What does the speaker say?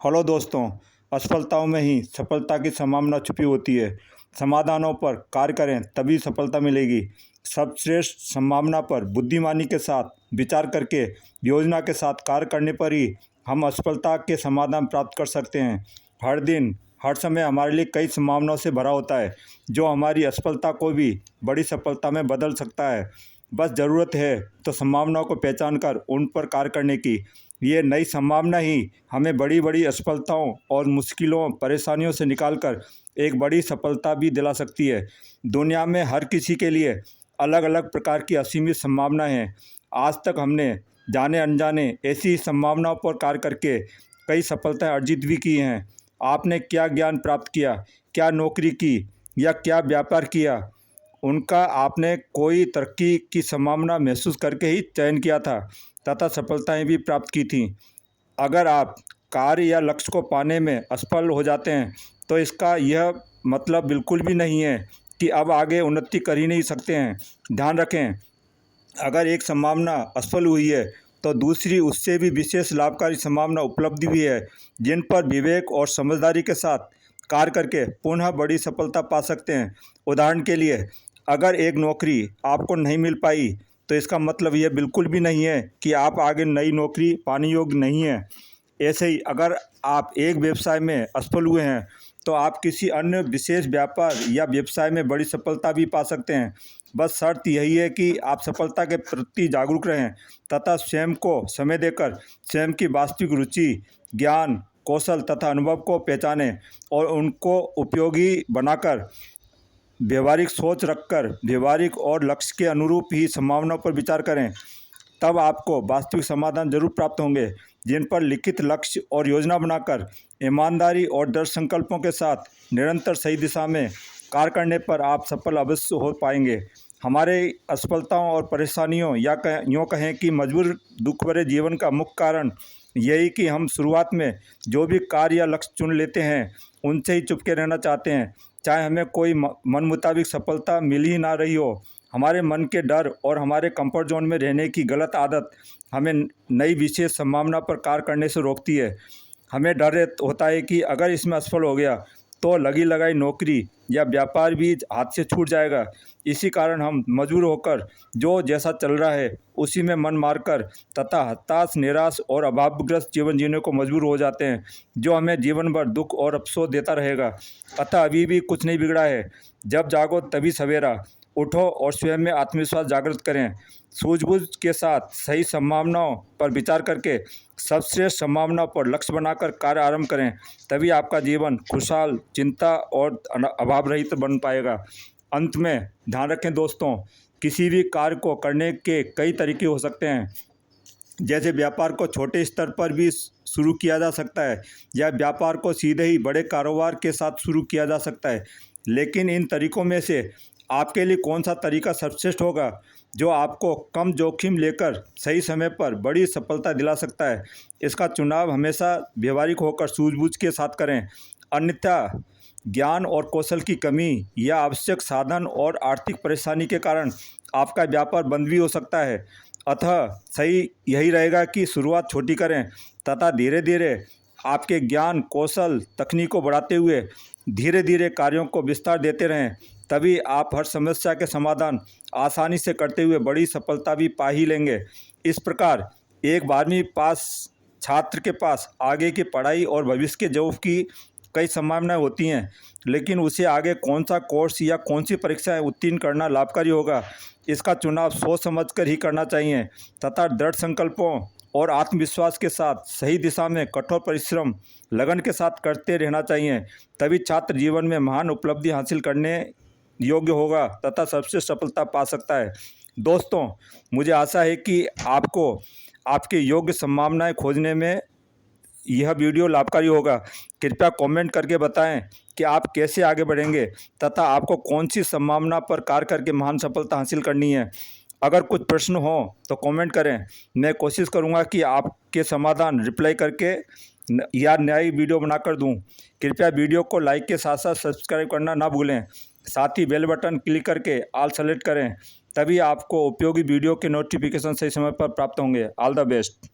Hello दोस्तों, असफलताओं में ही सफलता की संभावना छुपी होती है। समाधानों पर कार्य करें तभी सफलता मिलेगी। सर्वश्रेष्ठ संभावना पर बुद्धिमानी के साथ विचार करके योजना के साथ कार्य करने पर ही हम असफलता के समाधान प्राप्त कर सकते हैं। हर दिन हर समय हमारे लिए कई संभावनाओं से भरा होता है, जो हमारी असफलता को भी बड़ी सफलता में बदल सकता है। बस ज़रूरत है तो संभावनाओं को पहचान कर उन पर कार्य करने की। ये नई संभावना ही हमें बड़ी बड़ी असफलताओं और मुश्किलों परेशानियों से निकालकर एक बड़ी सफलता भी दिला सकती है। दुनिया में हर किसी के लिए अलग अलग प्रकार की असीमित संभावनाएं हैं। आज तक हमने जाने अनजाने ऐसी संभावनाओं पर कार्य करके कई सफलताएं अर्जित भी की हैं। आपने क्या ज्ञान प्राप्त किया, क्या नौकरी की या क्या व्यापार किया, उनका आपने कोई तरक्की की संभावना महसूस करके ही चयन किया था तथा सफलताएं भी प्राप्त की थीं। अगर आप कार्य या लक्ष्य को पाने में असफल हो जाते हैं तो इसका यह मतलब बिल्कुल भी नहीं है कि अब आगे उन्नति कर ही नहीं सकते हैं। ध्यान रखें, अगर एक संभावना असफल हुई है तो दूसरी उससे भी विशेष लाभकारी संभावना उपलब्ध भी है, जिन पर विवेक और समझदारी के साथ कार्य करके पुनः बड़ी सफलता पा सकते हैं। उदाहरण के लिए, अगर एक नौकरी आपको नहीं मिल पाई तो इसका मतलब यह बिल्कुल भी नहीं है कि आप आगे नई नौकरी पाने योग्य नहीं हैं। ऐसे ही अगर आप एक व्यवसाय में असफल हुए हैं तो आप किसी अन्य विशेष व्यापार या व्यवसाय में बड़ी सफलता भी पा सकते हैं। बस शर्त यही है कि आप सफलता के प्रति जागरूक रहें तथा स्वयं को समय देकर स्वयं की वास्तविक रुचि, ज्ञान, कौशल तथा अनुभव को पहचानें और उनको उपयोगी बनाकर व्यवहारिक सोच रखकर व्यवहारिक और लक्ष्य के अनुरूप ही संभावनाओं पर विचार करें। तब आपको वास्तविक समाधान जरूर प्राप्त होंगे, जिन पर लिखित लक्ष्य और योजना बनाकर ईमानदारी और दृढ़ संकल्पों के साथ निरंतर सही दिशा में कार्य करने पर आप सफल अवश्य हो पाएंगे। हमारे असफलताओं और परेशानियों या यूँ कहें कि मजबूर दुख भरे जीवन का मुख्य कारण यही कि हम शुरुआत में जो भी कार्य या लक्ष्य चुन लेते हैं उनसे ही चुपके रहना चाहते हैं, चाहे हमें कोई मन मुताबिक सफलता मिल ही ना रही हो। हमारे मन के डर और हमारे कंफर्ट जोन में रहने की गलत आदत हमें नई विशेष संभावना पर कार्य करने से रोकती है। हमें डर होता है कि अगर इसमें असफल हो गया तो लगी लगाई नौकरी या व्यापार भी हाथ से छूट जाएगा। इसी कारण हम मजबूर होकर जो जैसा चल रहा है उसी में मन मारकर तथा हताश, निराश और अभावग्रस्त जीवन जीने को मजबूर हो जाते हैं, जो हमें जीवन भर दुख और अफसोस देता रहेगा। अतः अभी भी कुछ नहीं बिगड़ा है। जब जागो तभी सवेरा। उठो और स्वयं में आत्मविश्वास जागृत करें। सूझबूझ के साथ सही संभावनाओं पर विचार करके सर्वश्रेष्ठ संभावनाओं पर लक्ष्य बनाकर कार्य आरंभ करें, तभी आपका जीवन खुशहाल, चिंता और अभाव रहित बन पाएगा। अंत में ध्यान रखें दोस्तों, किसी भी कार्य को करने के कई तरीके हो सकते हैं। जैसे व्यापार को छोटे स्तर पर भी शुरू किया जा सकता है या व्यापार को सीधे ही बड़े कारोबार के साथ शुरू किया जा सकता है। लेकिन इन तरीकों में से आपके लिए कौन सा तरीका सर्वश्रेष्ठ होगा, जो आपको कम जोखिम लेकर सही समय पर बड़ी सफलता दिला सकता है, इसका चुनाव हमेशा व्यवहारिक होकर सूझबूझ के साथ करें। अन्यथा ज्ञान और कौशल की कमी या आवश्यक साधन और आर्थिक परेशानी के कारण आपका व्यापार बंद भी हो सकता है। अतः सही यही रहेगा कि शुरुआत छोटी करें तथा धीरे धीरे आपके ज्ञान, कौशल, तकनीक को बढ़ाते हुए धीरे धीरे कार्यों को विस्तार देते रहें। तभी आप हर समस्या के समाधान आसानी से करते हुए बड़ी सफलता भी पा ही लेंगे। इस प्रकार एक 12वीं पास छात्र के पास आगे की पढ़ाई और भविष्य के जॉब की कई संभावनाएं होती हैं, लेकिन उसे आगे कौन सा कोर्स या कौन सी परीक्षाएं उत्तीर्ण करना लाभकारी होगा, इसका चुनाव सोच समझकर ही करना चाहिए तथा दृढ़ संकल्पों और आत्मविश्वास के साथ सही दिशा में कठोर परिश्रम, लगन के साथ करते रहना चाहिए। तभी छात्र जीवन में महान उपलब्धि हासिल करने योग्य होगा तथा सबसे सफलता पा सकता है। दोस्तों, मुझे आशा है कि आपको आपके योग्य संभावनाएं खोजने में यह वीडियो लाभकारी होगा। कृपया कमेंट करके बताएं कि आप कैसे आगे बढ़ेंगे तथा आपको कौन सी संभावना पर कार्य करके महान सफलता हासिल करनी है। अगर कुछ प्रश्न हो तो कमेंट करें, मैं कोशिश करूंगा कि आपके समाधान रिप्लाई करके या नई वीडियो बनाकर दूं। कृपया वीडियो को लाइक के साथ साथ सब्सक्राइब करना ना भूलें। साथ ही बेल बटन क्लिक करके ऑल सेलेक्ट करें, तभी आपको उपयोगी वीडियो के नोटिफिकेशन सही समय पर प्राप्त होंगे। All the best.